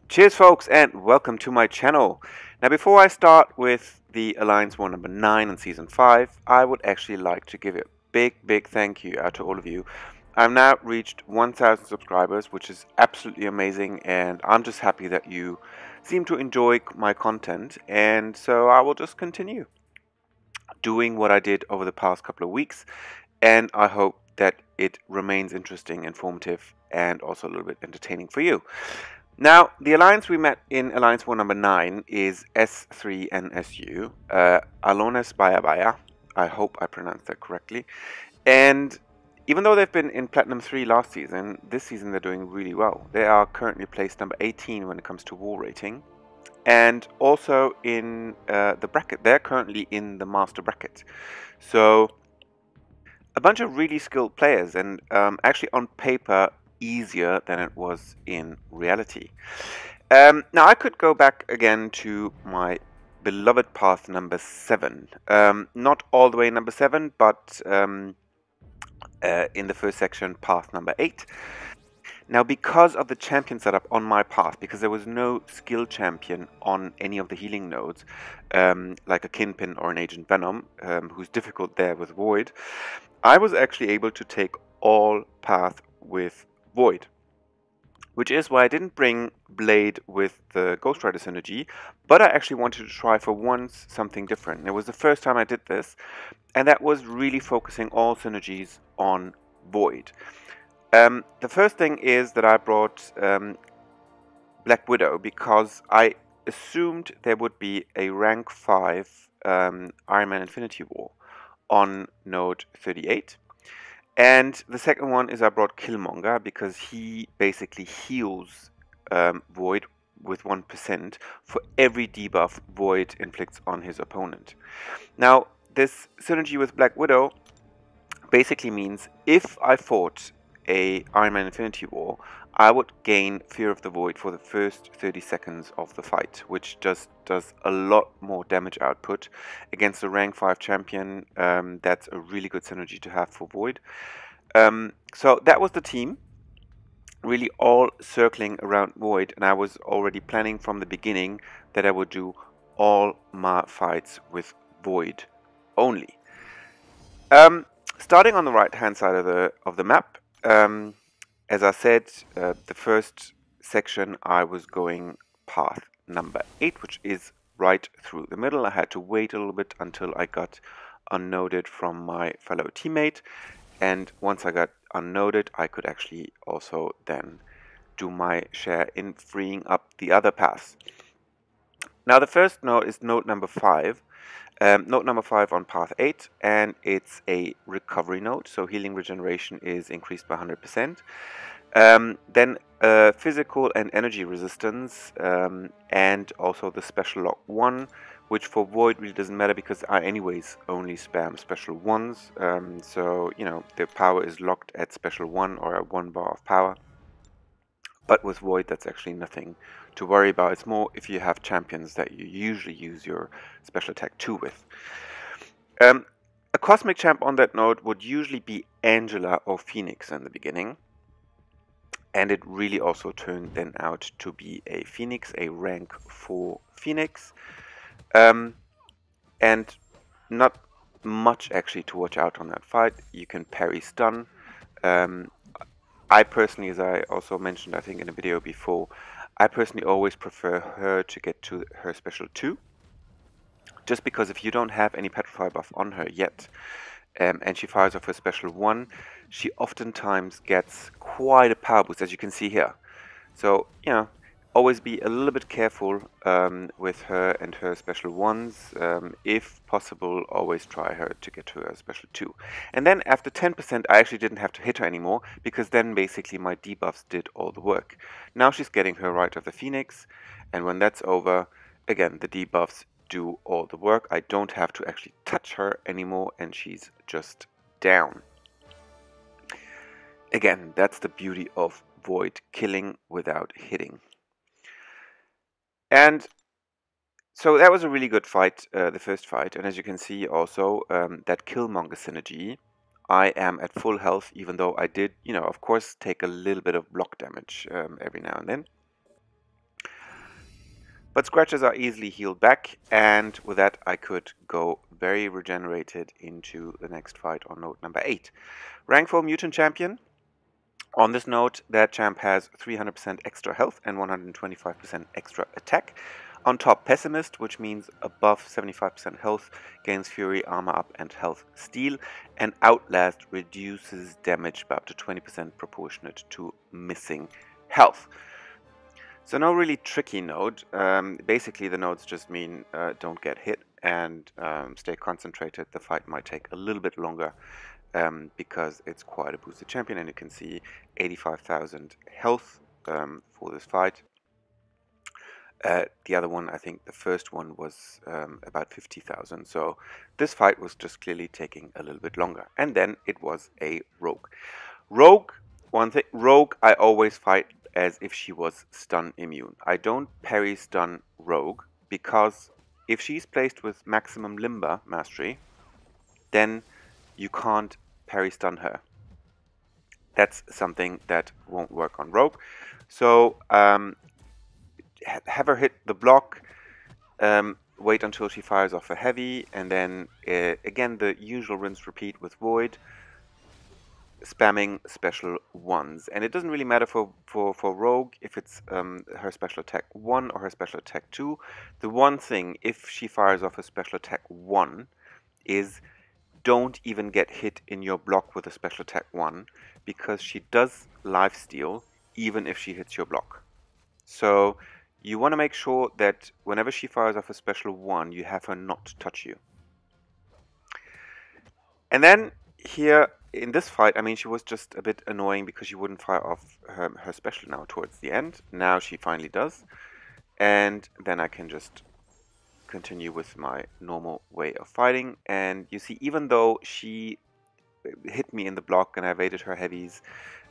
Cheers folks and welcome to my channel. Now before I start with the Alliance War number 9 in Season 5, I would actually like to give a big thank you out to all of you. I've now reached 1,000 subscribers, which is absolutely amazing, and I'm just happy that you seem to enjoy my content, and so I will just continue doing what I did over the past couple of weeks, and I hope that it remains interesting, informative, and also a little bit entertaining for you. Now, the alliance we met in Alliance War number 9 is S3NSU, Alones Baya. I hope I pronounced that correctly. And even though they've been in Platinum 3 last season, this season they're doing really well. They are currently placed number 18 when it comes to war rating. And also in the bracket, they're currently in the master bracket. So, a bunch of really skilled players, and actually on paper, easier than it was in reality. Now I could go back again to my beloved path number 7. Not all the way number 7, but in the first section, path number 8. Now because of the champion setup on my path, because there was no skill champion on any of the healing nodes, like a Kinpin or an Agent Venom, who's difficult there with Void, I was actually able to take all path with Void, which is why I didn't bring Blade with the Ghost Rider synergy, but I actually wanted to try for once something different. It was the first time I did this, and that was really focusing all synergies on Void. The first thing is that I brought Black Widow because I assumed there would be a rank 5 Iron Man Infinity War on node 38. And the second one is I brought Killmonger because he basically heals Void with 1% for every debuff Void inflicts on his opponent. Now, this synergy with Black Widow basically means if I fought a Iron Man Infinity War, I would gain Fear of the Void for the first 30 seconds of the fight, which just does a lot more damage output against a rank 5 champion. That's a really good synergy to have for Void. So that was the team, really all circling around Void, and I was already planning from the beginning that I would do all my fights with Void only. Starting on the right hand side of the map, as I said, the first section I was going path number 8, which is right through the middle. I had to wait a little bit until I got unnoded from my fellow teammate, and once I got unnoded, I could actually also then do my share in freeing up the other paths. Now the first node is node number 5. Node number 5 on path 8, and it's a recovery node, so healing regeneration is increased by 100%. Then physical and energy resistance, and also the special lock 1, which for Void really doesn't matter because I anyways only spam special 1s, so you know the power is locked at special 1 or at 1 bar of power. But with Void, that's actually nothing to worry about. It's more if you have champions that you usually use your special attack 2 with. A cosmic champ on that node would usually be Angela or Phoenix in the beginning. And it really also turned then out to be a Phoenix, a rank 4 Phoenix. And not much actually to watch out on that fight. You can parry stun. I personally, as I also mentioned I think in a video before, I personally always prefer her to get to her special 2. Just because if you don't have any petrify buff on her yet, and she fires off her special 1, she oftentimes gets quite a power boost, as you can see here. So, you know, always be a little bit careful with her and her special 1s. If possible, always try her to get to her special 2. And then after 10%, I actually didn't have to hit her anymore, because then basically my debuffs did all the work. Now she's getting her right of the Phoenix, and when that's over, again, the debuffs do all the work. I don't have to actually touch her anymore, and she's just down. Again, that's the beauty of Void killing without hitting. And so that was a really good fight, the first fight, and as you can see also, that Killmonger synergy, I am at full health, even though I did, you know, of course, take a little bit of block damage every now and then. But scratches are easily healed back, and with that I could go very regenerated into the next fight on node number 8. Rank 4 Mutant Champion. On this node, that champ has 300% extra health and 125% extra attack. On top, Pessimist, which means above 75% health, gains Fury, Armor Up, and Health Steal. And Outlast reduces damage by up to 20% proportionate to missing health. So no really tricky node. Basically, the nodes just mean don't get hit and stay concentrated. The fight might take a little bit longer because it's quite a boosted champion, and you can see 85,000 health for this fight. The other one, I think the first one was about 50,000. So this fight was just clearly taking a little bit longer. And then it was a rogue. Rogue, I always fight as if she was stun immune. I don't parry stun rogue because if she's placed with maximum limber mastery, then you can't parry stun her. That's something that won't work on rogue. So have her hit the block, wait until she fires off a heavy, and then again the usual rinse repeat with void, spamming special ones. And it doesn't really matter for rogue if it's her special attack 1 or her special attack 2. The one thing, if she fires off a special attack 1, is don't even get hit in your block with a special attack 1, because she does lifesteal even if she hits your block. So you want to make sure that whenever she fires off a special 1, you have her not touch you. And then here in this fight, I mean, she was just a bit annoying because she wouldn't fire off her special now towards the end. Now she finally does. And then I can just continue with my normal way of fighting. And you see, even though she hit me in the block and I evaded her heavies,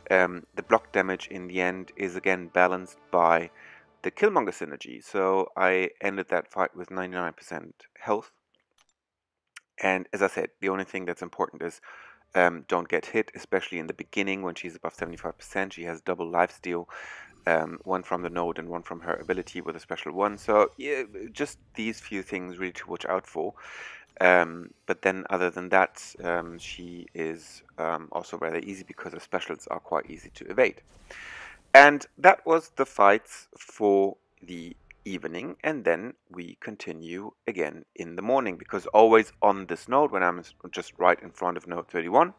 the block damage in the end is again balanced by the Killmonger synergy. So I ended that fight with 99% health. And as I said, the only thing that's important is don't get hit, especially in the beginning when she's above 75%. She has double lifesteal, one from the node and one from her ability with a special 1. So yeah, just these few things really to watch out for. But then other than that, she is also rather easy because her specials are quite easy to evade. And that was the fights for the evening, and then we continue again in the morning, because always on this node, when I'm just right in front of node 31,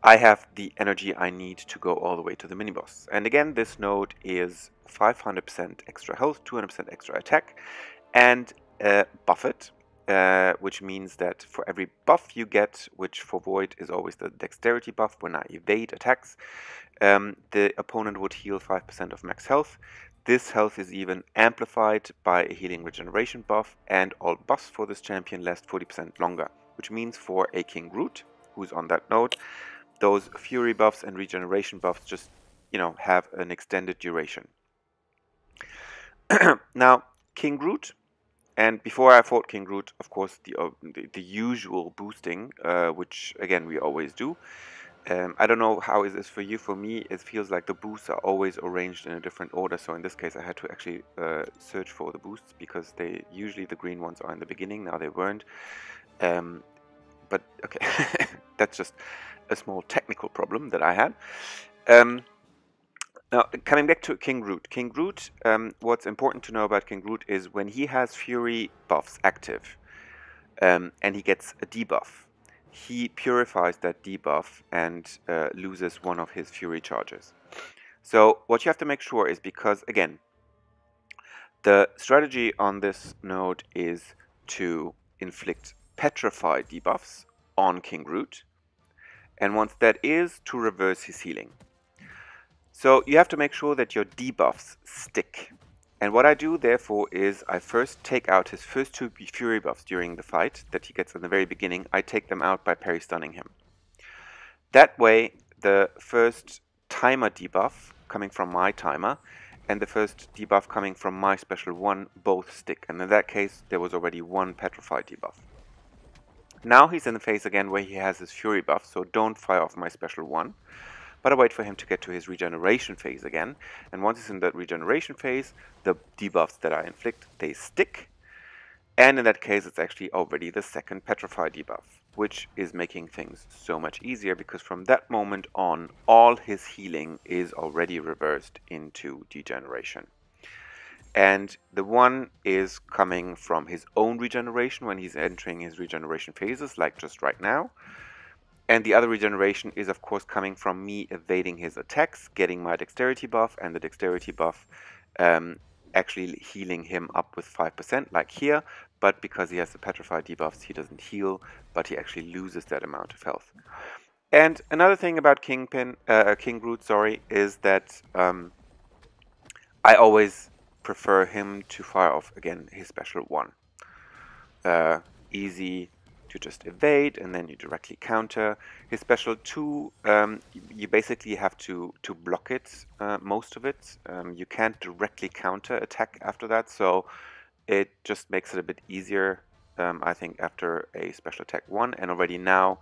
I have the energy I need to go all the way to the mini-boss. And again, this node is 500% extra health, 200% extra attack, and buffet, which means that for every buff you get, which for Void is always the dexterity buff when I evade attacks, the opponent would heal 5% of max health. This health is even amplified by a healing regeneration buff, and all buffs for this champion last 40% longer, which means for a Kingroot, who's on that node, those fury buffs and regeneration buffs just, you know, have an extended duration. Now, Kingroot, and before I fought Kingroot, of course, the usual boosting, which again we always do. I don't know how it is for you. For me, it feels like the boosts are always arranged in a different order. So in this case, I had to actually search for the boosts, because usually the green ones are in the beginning. Now they weren't. But okay, that's just a small technical problem that I had. Now, coming back to Kingroot. Kingroot, what's important to know about Kingroot is when he has Fury buffs active, and he gets a debuff, he purifies that debuff and loses one of his Fury charges. So what you have to make sure is, because again, the strategy on this node is to inflict petrify debuffs on Kingroot, and once that is, to reverse his healing. So you have to make sure that your debuffs stick. And what I do, therefore, is I first take out his first 2 Fury buffs during the fight that he gets in the very beginning. I take them out by parry stunning him. That way, the first timer debuff coming from my timer and the first debuff coming from my special 1 both stick. And in that case, there was already 1 petrified debuff. Now he's in the phase again where he has his Fury buff, so don't fire off my special 1. but I wait for him to get to his regeneration phase again. And once he's in that regeneration phase, the debuffs that I inflict, they stick. And in that case, it's actually already the second Petrify debuff, which is making things so much easier because from that moment on, all his healing is already reversed into degeneration. And the one is coming from his own regeneration when he's entering his regeneration phases, like just right now. And the other regeneration is, of course, coming from me evading his attacks, getting my dexterity buff, and the dexterity buff actually healing him up with 5%, like here. But because he has the petrified debuffs, he doesn't heal, but he actually loses that amount of health. And another thing about Kingroot, sorry, is that I always prefer him to fire off, again, his special 1. Easy to just evade, and then you directly counter. His special 2, you basically have to block it, most of it. You can't directly counter attack after that, so it just makes it a bit easier, I think, after a special attack 1. And already now,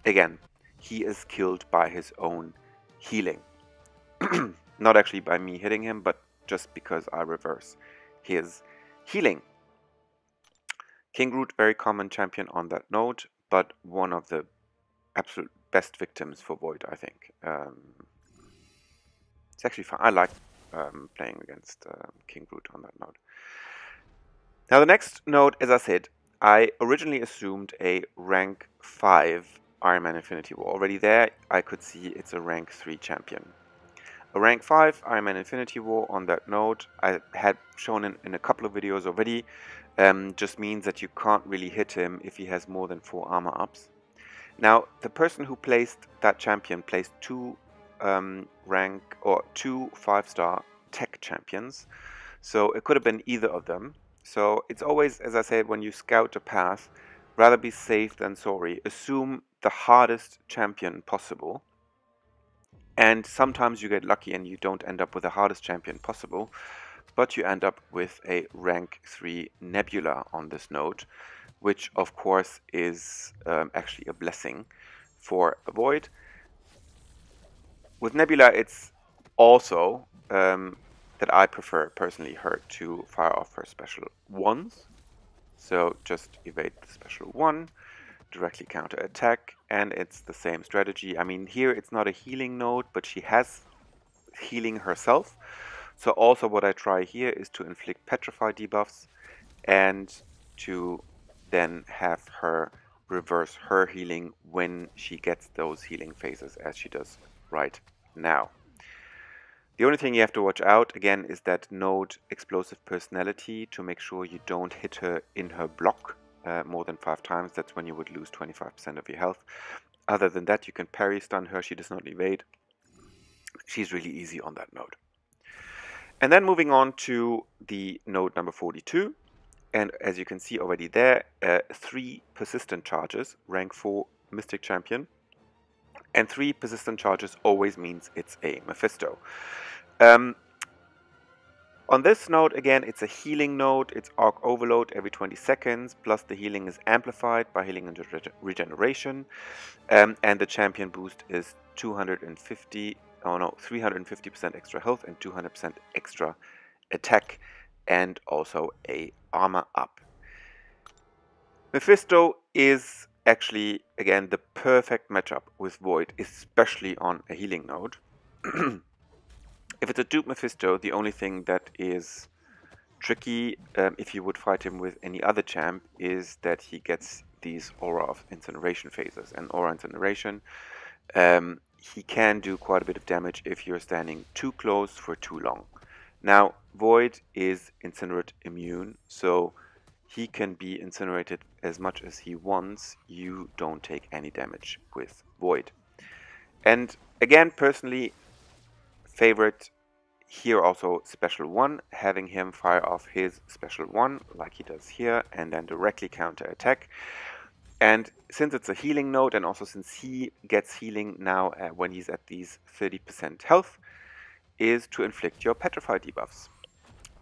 again, he is killed by his own healing. Not actually by me hitting him, but just because I reverse his healing. Kingroot, very common champion on that node, but one of the absolute best victims for Void, I think. It's actually fun. I like playing against Kingroot on that node. Now the next node, as I said, I originally assumed a rank 5 Iron Man Infinity War. Already there, I could see it's a rank 3 champion. A rank 5 Iron Man Infinity War on that node, I had shown in a couple of videos already, just means that you can't really hit him if he has more than 4 armor ups. Now, the person who placed that champion placed 2 5-star tech champions, so it could have been either of them. So it's always, as I said, when you scout a path, rather be safe than sorry. Assume the hardest champion possible. And sometimes you get lucky and you don't end up with the hardest champion possible, but you end up with a rank 3 Nebula on this node, which of course is actually a blessing for a Void. With Nebula, it's also that I prefer personally her to fire off her special 1s. So just evade the special 1. Directly counter attack, and it's the same strategy. I mean, here it's not a healing node, but she has healing herself. So also what I try here is to inflict petrify debuffs and to then have her reverse her healing when she gets those healing phases, as she does right now. The only thing you have to watch out, again, is that node explosive personality to make sure you don't hit her in her block more than 5 times. That's when you would lose 25% of your health. Other than that, you can parry stun her. She does not evade. She's really easy on that node. And then moving on to the node number 42. And as you can see already there, 3 persistent charges, rank 4 Mystic Champion. And 3 persistent charges always means it's a Mephisto. On this node, again, it's a healing node. It's arc overload every 20 seconds, plus the healing is amplified by healing and regeneration. And the champion boost is 350% extra health and 200% extra attack, and also a armor up. Mephisto is actually, again, the perfect matchup with Void, especially on a healing node. If it's a dupe Mephisto, the only thing that is tricky, if you would fight him with any other champ, is that he gets these Aura of Incineration phases. And Aura Incineration, he can do quite a bit of damage if you're standing too close for too long. Now, Void is Incinerate immune, so he can be incinerated as much as he wants. You don't take any damage with Void. And again, personally, favorite here also special 1, having him fire off his special 1 like he does here, and then directly counter attack. And since it's a healing node, and also since he gets healing now when he's at these 30% health, is to inflict your petrify debuffs.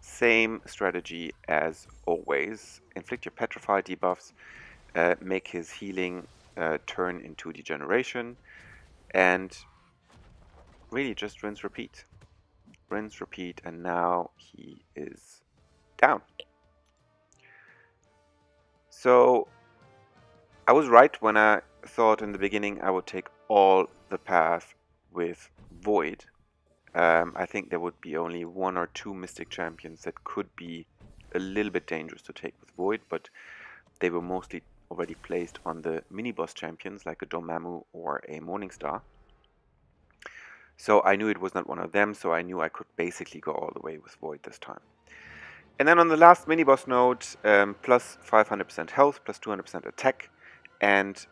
Same strategy as always. Inflict your petrify debuffs, make his healing turn into degeneration, and really just rinse, repeat. Rinse, repeat, and now he is down. So I was right when I thought in the beginning I would take all the path with Void. I think there would be only 1 or 2 Mystic Champions that could be a little bit dangerous to take with Void, but they were mostly already placed on the mini-boss champions like a Dormammu or a Morningstar. So I knew it was not one of them, so I knew I could basically go all the way with Void this time. And then on the last mini-boss node, plus 500% health, plus 200% attack, and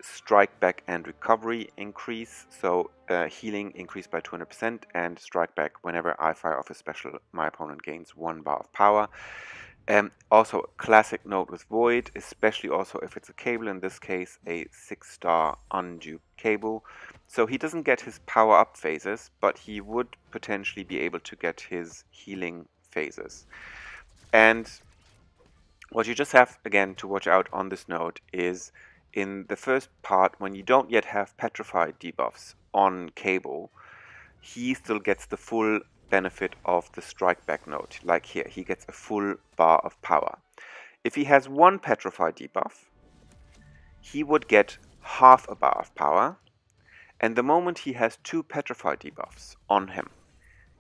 strike back and recovery increase. So healing increased by 200%, and strike back whenever I fire off a special, my opponent gains 1 bar of power. Also a classic node with Void, especially also if it's a cable, in this case a 6-star unduped cable. So he doesn't get his power up phases, but he would potentially be able to get his healing phases. And what you just have again to watch out on this node is in the first part, when you don't yet have petrified debuffs on cable, he still gets the full benefit of the strike back node. Like here, he gets a full bar of power. If he has 1 petrified debuff, he would get half a bar of power, and the moment he has 2 petrified debuffs on him,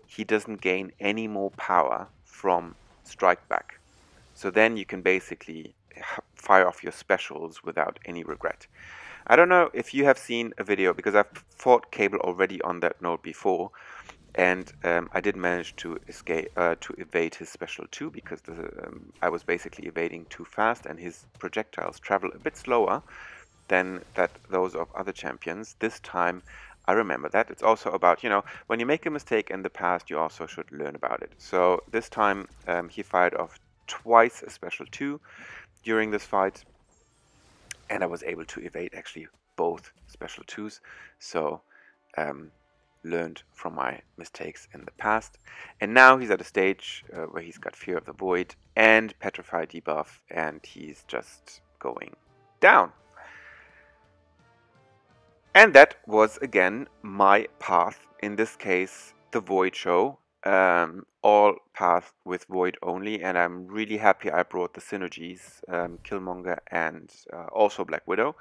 he doesn't gain any more power from strike back. So then you can basically fire off your specials without any regret. I don't know if you have seen a video, because I've fought Cable already on that node before, and I did manage to evade his special too, because I was basically evading too fast, and his projectiles travel a bit slower than those of other champions. This time I remember that. It's also about, you know, when you make a mistake in the past, you also should learn about it. So this time he fired off twice a special 2 during this fight, and I was able to evade actually both special 2s. So learned from my mistakes in the past, and now he's at a stage where he's got Fear of the Void and Petrified debuff, and he's just going down. And that was again my path, in this case the Void show, all path with Void only, and I'm really happy I brought the synergies, Killmonger and also Black Widow.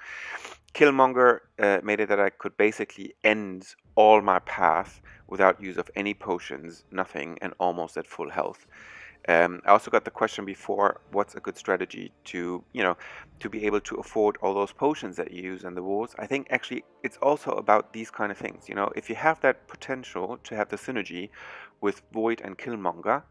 Killmonger made it that I could basically end all my path without use of any potions, nothing, and almost at full health. I also got the question before, what's a good strategy to, you know, to be able to afford all those potions that you use in the wars? I think actually it's also about these kind of things. You know, if you have that potential to have the synergy with Void and Killmonger,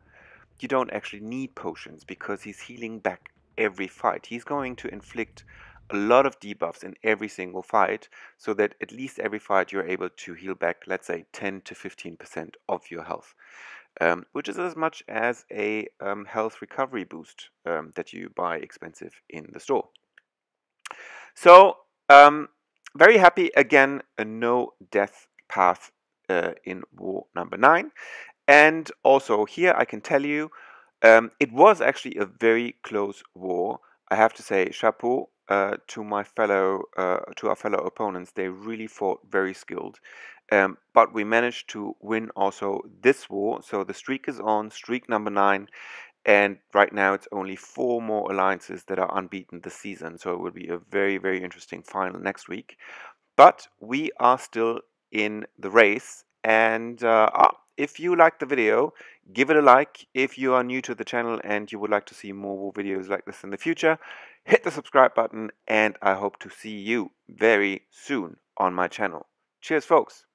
you don't actually need potions, because he's healing back every fight. He's going to inflict a lot of debuffs in every single fight, so that at least every fight you're able to heal back, let's say 10 to 15% of your health. Which is as much as a health recovery boost that you buy expensive in the store. So, very happy again, a no death path in war number 9. And also here I can tell you, it was actually a very close war. I have to say, chapeau to our fellow opponents. They really fought very skilled. But we managed to win also this war. So the streak is on, streak number 9. And right now it's only 4 more alliances that are unbeaten this season. So it will be a very, very interesting final next week. But we are still in the race. And if you liked the video, give it a like. If you are new to the channel and you would like to see more videos like this in the future, hit the subscribe button. And I hope to see you very soon on my channel. Cheers, folks.